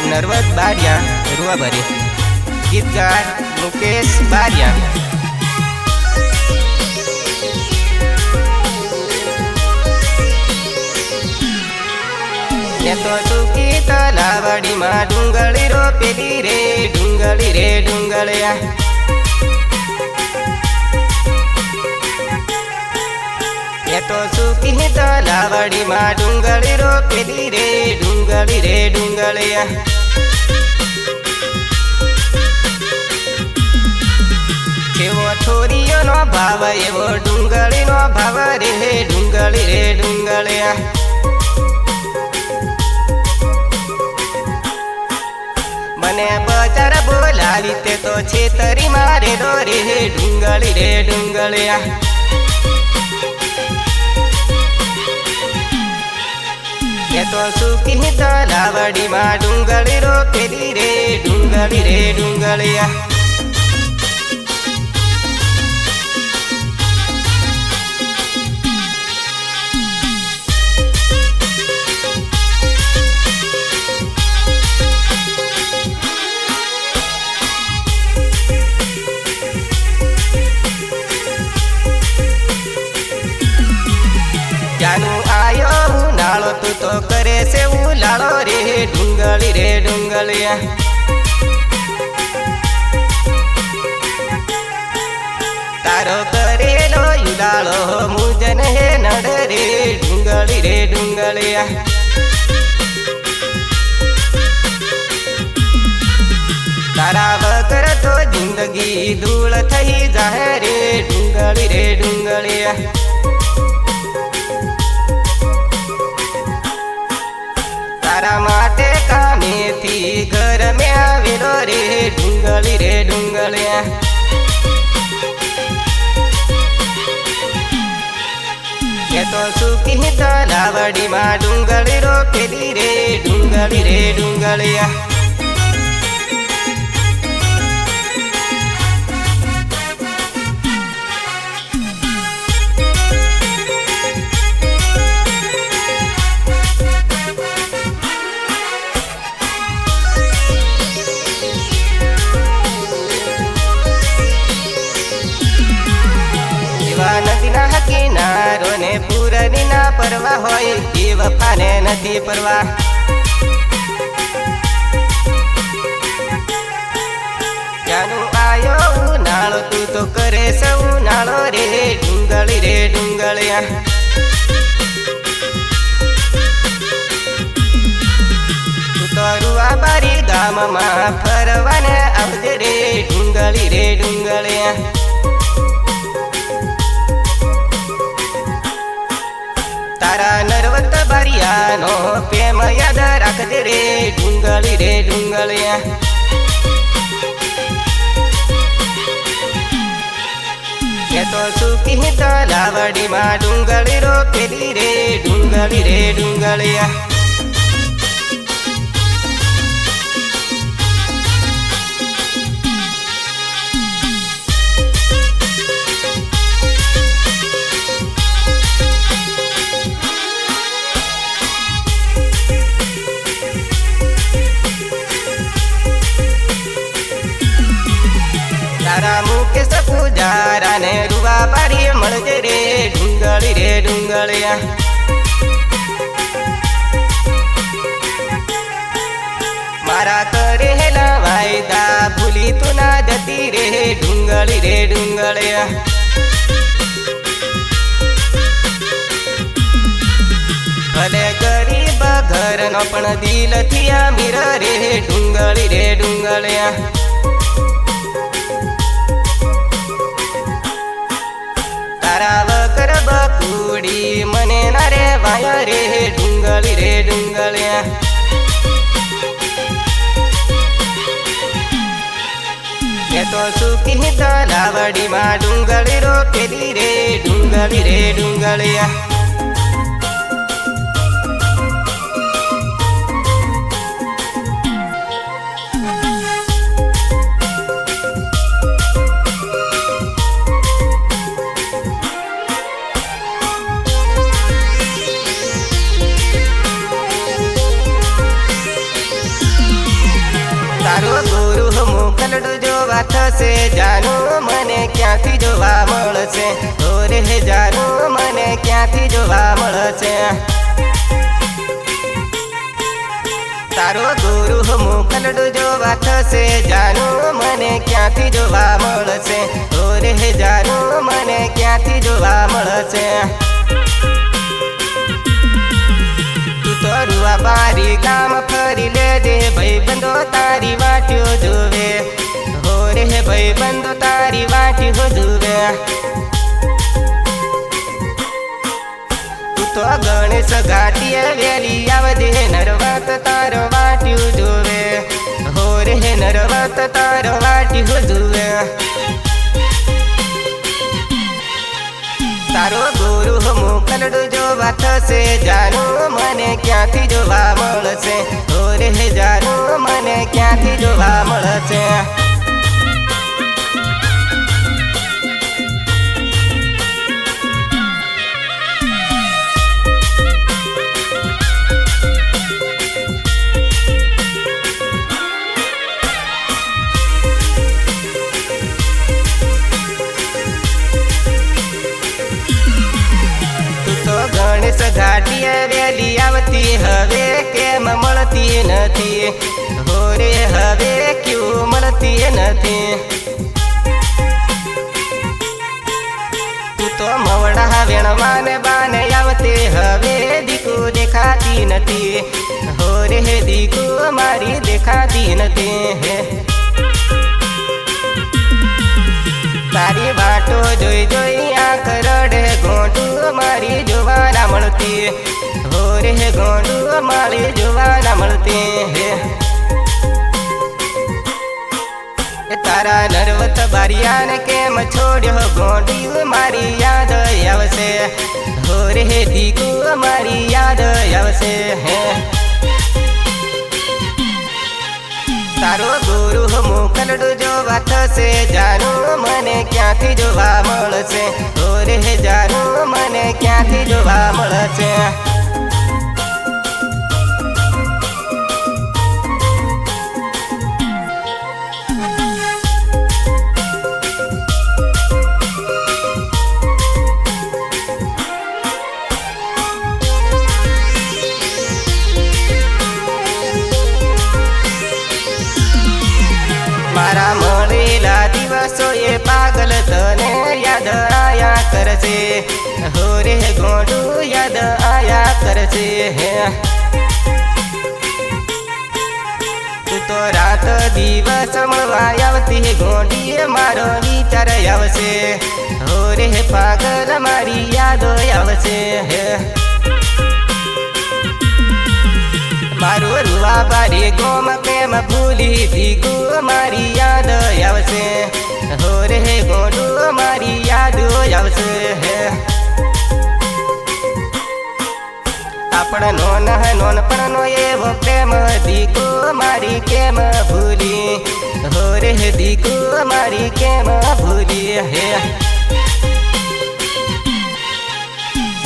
नर्वद बारिया रुआभरी। गीतकार मुकेश बारिया। तो सुखी तलावड़ी माँ डूंगली रोपेली रे डूंगलिया। तो सुखी तलावड़ी माँ डूंगली रोपेली रे डूंगलिया। एवो छोरीओ नो भाव एवो डूंगली नो भाव रे डूंगलिया। मने बजार बोलावी ते तो छेतरी मारे दो रे डूंगलिया। तो सुखी तलावड़ी माँ डूंगली रोपेली रे डूंगलिया। जानू आयो उनाळो तू तो करे से उलाळो रे डूंगलिया। तारो करेलो उलाळो मुजन हे नड रे डूंगलिया। तारा वगर तो जिंदगी धूल थई जाए रे डूंगलिया। तारा माटे कामे थी घर में आवेलो रे डूंगलिया। तो सुखी तलावड़ी माँ डूंगली रोपेली रे डूंगलिया। नदीना किनारो ने पूरनी ना परवा होय वफा ने नदी परवा। जानू आयो उनाळो तू तो करे से उनाळो रे डूंगलिया। तू तो रुआबारी गाम मां फरवा ने आवजे रे डूंगलिया। तारा नर्वत बारियानो प्रेम याद राखजे रे डूंगलिया। तो सुखी तलावड़ी माँ डूंगली रोपेली रे डूंगलिया। तारा मुकेश पुजारा ने रुआबारी मळजे रे डूंगलिया। मारा करेला वायदा भूली तू ना जती रे डूंगलिया। भले गरीब घर नो पण दिल थी अमीर रे डूंगलिया। तारा वगर बकुड़ी मने ना रे वाया रे डूंगलिया। तो सुखी तलावड़ी माँ डूंगली रोपेली रे डूंगलिया। થશે જાનું મને ક્યાંથી જોવા મળશે ઓરે જાનું મને ક્યાંથી જોવા મળશે તારો ગુરુ મોકલડું જોવા થશે જાનું મને ક્યાંથી જોવા મળશે ઓરે જાનું મને ક્યાંથી જોવા મળશે રૂવા બારી ગામ ફરી લેજે ભાઈબંધો તારી વાટ્યો જોવે હો રે ભાઈબંધો તારી વાટ્યો જોવે તું તો ગણેશ ઘાટીએ વેલી આવજે નરવત તારો વાટ્યું જોવે હો રે નરવત તારો વાટ્યું જોવે તારો ગુરુ મોકલડું જોવા થશે જાનું મને ક્યાંથી જોવા મળશે ઓરે જાનું મને ક્યાંથી જોવા મળશે ગણેશ ઘાટીએ વેલી આવતી હવે કેમ મળતી નથી હો રે હવે ક્યું મળતી નથી તું તો મવડા વેણવાને બાને આવતી હવે દીકુ દેખાતી નથી હો રે દીકુ મારી દેખાતી નથી તારી વાટો જોઈ જોઈ આંખ રડે ગોંડું મારી જોવા ના મળતી હો રે ગોંડું મારી જોવા ના મળતી તારા નરવત બારિયાને કેમ છોડ્યો ગોંડું મારી યાદ આવશે હો રે દીકુ મારી યાદ આવશે તારો ગુરુ મોકલડું જોવા થશે જાનું મને ક્યાંથી જોવા મળશે ઓરે જાનું મને ક્યાંથી જોવા મળશે મારા મળેલા દિવસો એ પાગલ તને યાદ આયા કરશે હો રે ગોંડું યાદ આયા કરશે તું તો રાત દિવસ મળવા આવતી ગોંડીએ મારો વિચાર આવશે હો રે પાગલ મારી યાદ આવશે મારું રૂવા બારી ગોમ પ્રેમ ભૂલી દીકુ મારી યાદ આવશે હો રે ગોંડું મારી યાદ આવશે આપણા નોનપણનો એવો પ્રેમ દીકુ મારી કેમ ભૂલી હો રે દીકુ મારી કેમ ભૂલી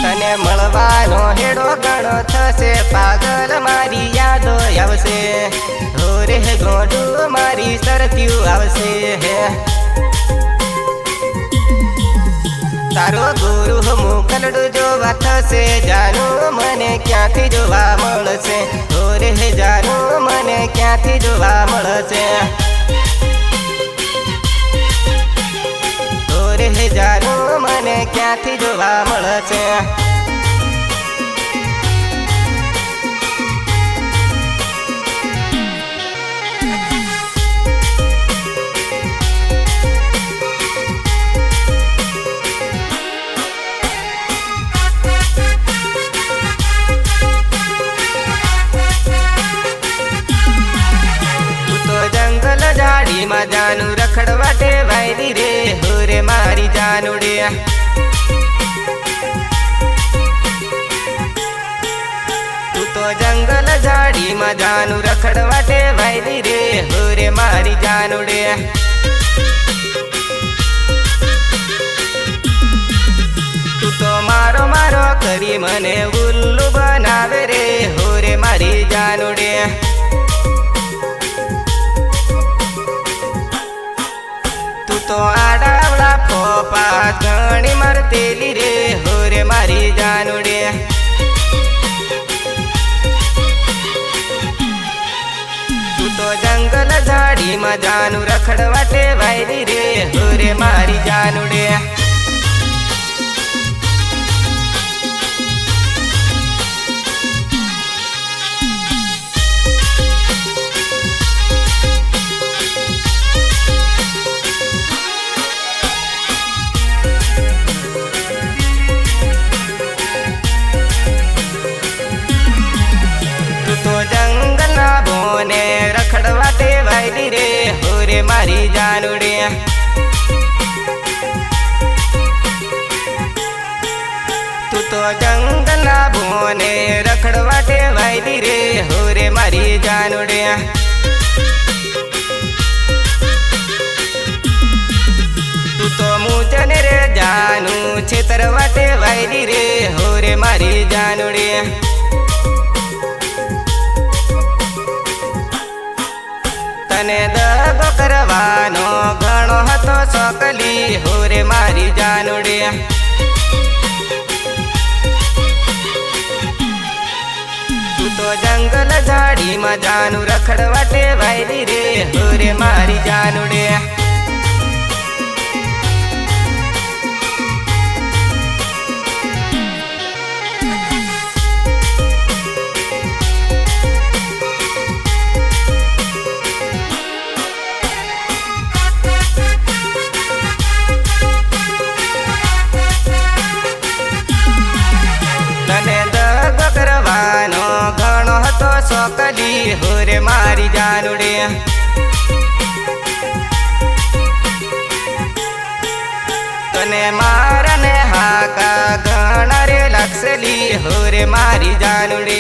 તને મળવાનો હેડો ગણો થશે પાગલ મારી યાદો આવશે હો રે ગોંડું મારી સરત્યું આવશે તારો ગુરુ મોકલડું જોવા થશે જાનું મને ક્યાંથી જોવા મળશે હો રે જાનું મને ક્યાંથી જોવા મળશે જાનું મને ક્યાંથી જોવા મળશે જંગલ ઝાડીમાં જાનું રખડવા ટેવાયલી રે હો રે મારી જાનુડે તું તો જંગલ ઝાડીમાં જાનું રખડવા ટેવાયલી રે હો રે મારી જાનુડે તું તો મારો મારો કરી મને ઉલ્લુ બનાવે રે હો રે મારી જાનુડે તું તો આડાવડા ફોપા ઘણી મરતેલી રે હો રે મારી જાનુડે તું તો જંગલ ઝાડીમાં જાનું રખડવા ટેવાયેલી રે હો રે મારી જાનુડે રખડવા ટેવાયેલી રે હો રે મારી જાનુડે તું તો જંગલના બોને રખડવા ટેવાયેલી રે હો રે મારી જાનુડે તું તો મૂંચને રે જાનું છેતરવા ટેવાયેલી રે હો રે મારી જાનુડે તને દગો કરવાનો ઘણો હતો સોકલી હો રે મારી જાનુડે તું તો જંગલ ઝાડીમાં જાનું રખડવા ટેવાયેલી રે હો રે મારી જાનુડે સોકલી હો રે મારી જાનુડે તને મારને હાકા ઘણા રે લક્ષલી હો રે મારી જાનુડે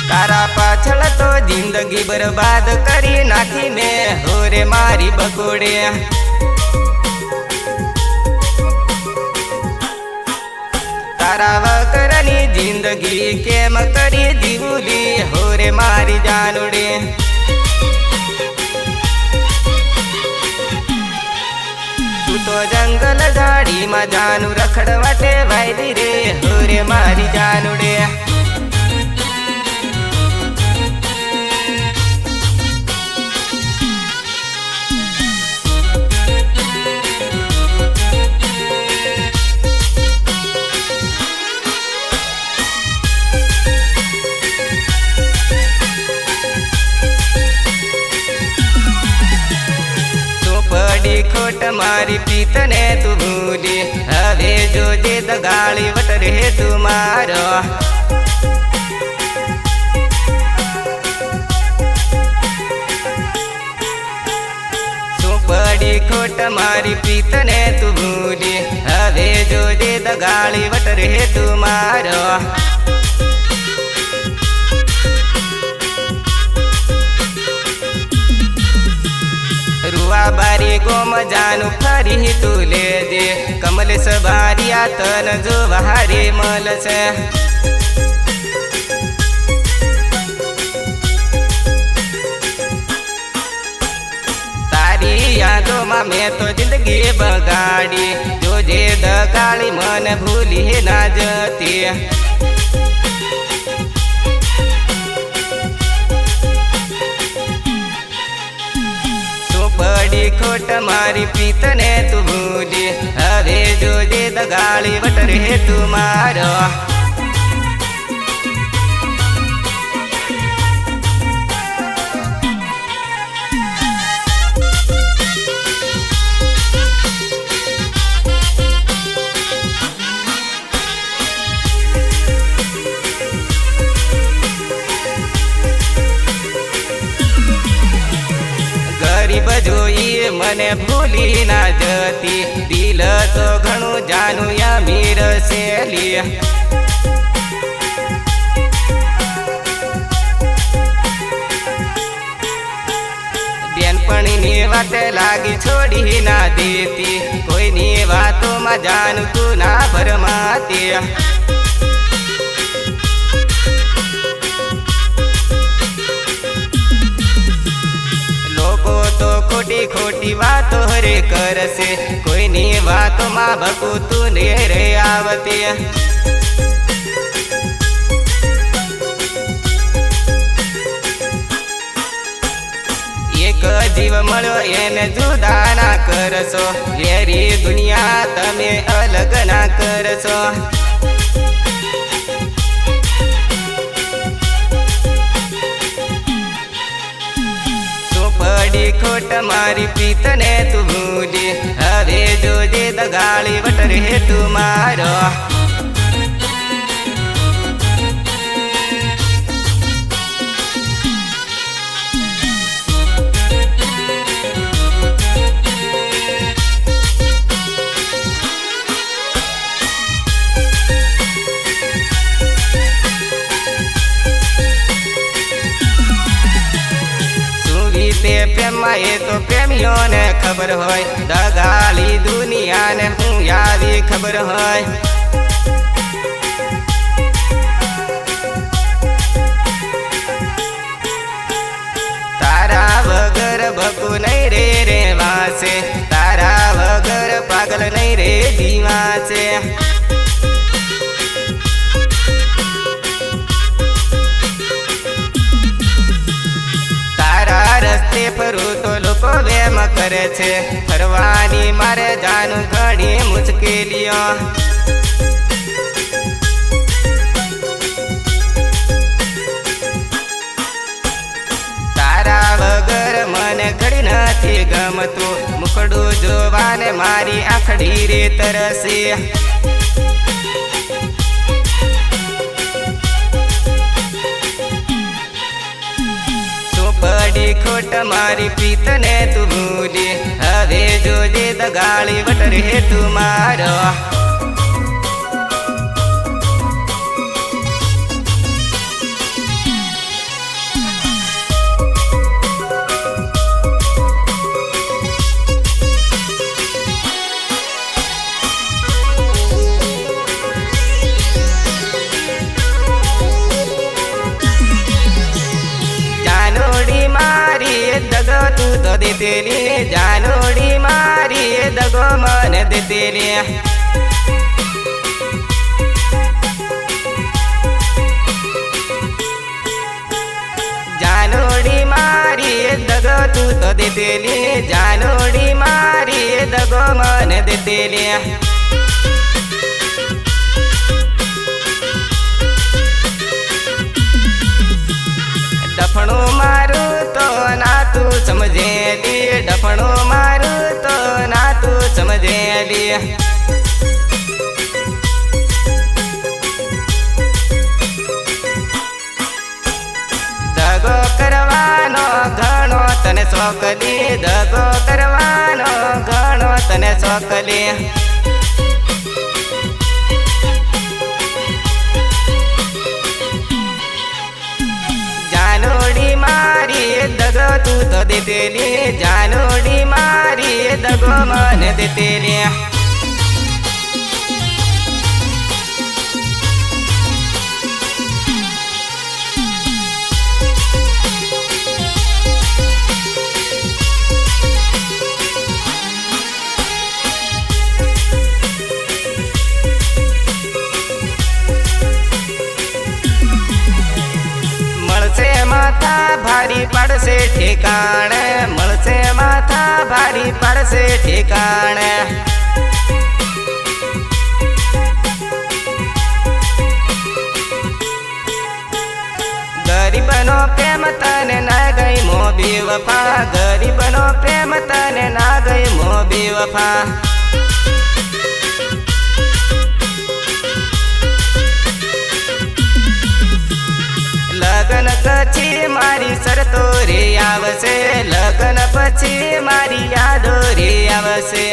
તારા પાછળ તો જિંદગી બરબાદ કરી નાખી મેં હો રે મારી બકોડે તારા વગરની જિંદગી કેમ કરી જીવલી હો રે મારી જાનુડે તું તો જંગલ ઝાડીમાં જાનું રખડવા ટેવાયેલી રે હો રે મારી જાનુડે ખોટ મારી પ્રીતને તું ભૂલી હવે જોજે દગાળી વટ રે તું મારો શું પડી ખોટ મારી પ્રીતને તું ભૂલી હવે જોજે દગાળી વટ રે તું મારો રૂવા બારી ગોમ જાનું ફરી તું લેજે કમલેશ બારિયા તન જો વહારી મળશે તારી યાદોમાં મેં તો જિંદગી બગાડી જોજે દગાળી મને ભૂલી ના જતી પડી ખોટ મારી પ્રીતને તું ભૂલી હવે જોજે દગાળી વટ રે તું મારો જોઈ મને ભૂલી ના જતી દિલ તો ઘણું જાનું યામીર સેલી બેનપણીની વાતે લાગી છોડી ના દેતી કોઈની વાતોમાં જાનું તું ના ભરમાતી खोटी खोटी वातो रे करसे कोईनी वातो मां भकू तू ने रे आवती एक जीव मळ्यो एने जुदा ना करशो येरी दुनिया तमे अलग ना करशो पड़ी खोट मारी प्रीतने तू भूली हवे जोजे दगाड़ी बटरे तू मारो प्रेम ये तो प्रेमियों ने खबर होय दगाली दुनिया ने हूँ यादी खबर होय तारा वगर भकू नहीं रे रे वासे तारा वगर पागल नहीं रे दीवा से रस्ते फरू तो लोको वेम करे छे फरवानी मारे जानू घणी मुश्केलियों तारा वगर मने घड़ी नथी गमतू मुखडू जोवाने मारी आखड़ी रे तरसी पड़ी खोट मारी प्रीतने तू भूली हवे जोजे दगाड़ी बटरे तू मारो दगो तू तो देतेली जानोड़ी मारी दगो मन देतेली जानोड़ी मारी दगो तू तो देतेली जानोड़ी मारी दगो मन देतेली डफणो मारू तो ना तू समझेली डफणो मारू तो ना तू समझेली दगो करवानो घणो तने सोकली दगो करवानो घणो तने सोकली जानोड़ी मारी दगो तू तो देतेली जानोड़ी मारी दगो मन देतेली माथा भारी पड़से ठिकाण मलसे माथा भारी पड़से ठिकाण गरीबनो प्रेम तने ना गई मो बेवफा गरीबनो प्रेम तने ना गई मो बेवफा लगन पछी मारी सरतो रे आवसे लगन पछी मारी यादो रे आवसे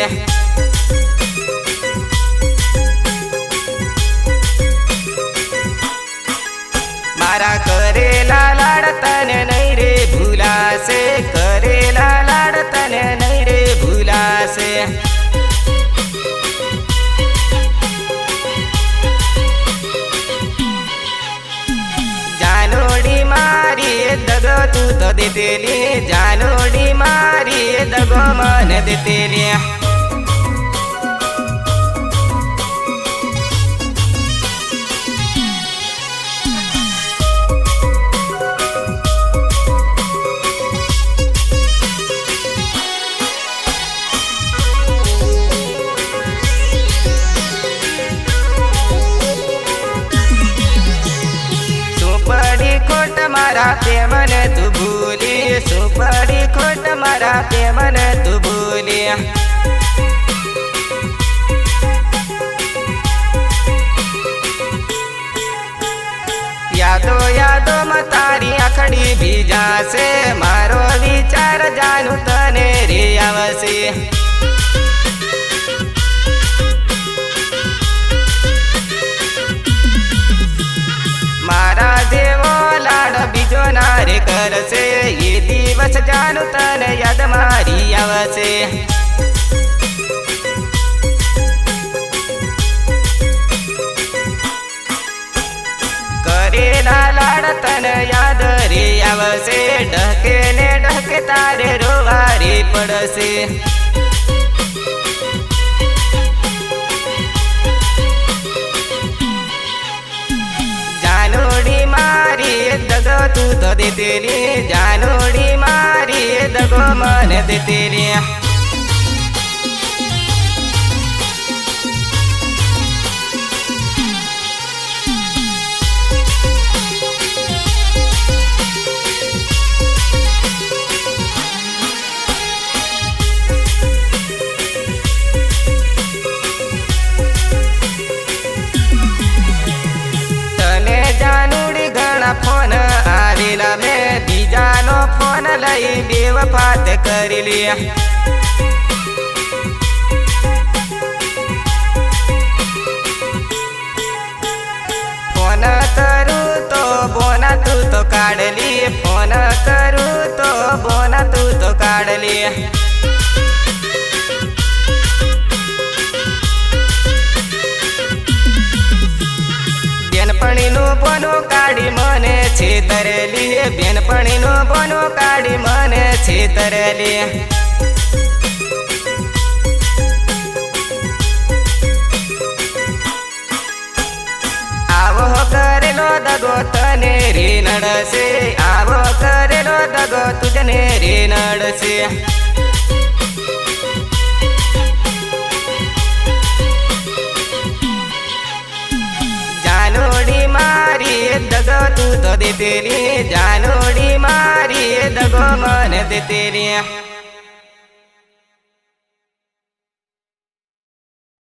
मारा करेला लाड़ तने नहीं रे भूलासे करेला लाड़ तने नहीं रे भूलासे जानोड़ी मारी दगो तू तो देतेली जानोड़ी मारी दगो मन देतेली मारा प्रेमन तू भूली सुपड़ी खोट मारा प्रेमन तू भूली यादो यादो मतारी आखड़ी बीजा से मारो विचार जानू तने रे आवसे मारा देवो लाड बीजो नारे करसे ये दिवस जानू तन याद मारी आवसे करेला लाड तन याद रे आवसे ढके ने ढके तारे रोवारे पड़से जानोड़ी मारी दगो तू तो देतेली जानोड़ी मारी दगो मन देतेली फोन आवेला में बीजानो फोन लई बेवफात करेली फोन करू तो बोना तू तो काढली फोन करू तो बोना तू तो काढली बेनपणीनु बोनो काढी मने छेतरली बेनपणीनु बोनो काढी मने छेतरली आवो करेलो दगो तने रे नडसे आवो करेलो दगो तुझने रे नडसे जानोड़ी मारी दगो तू तो देतेली जानोड़ी मारी दगो मन देतेली।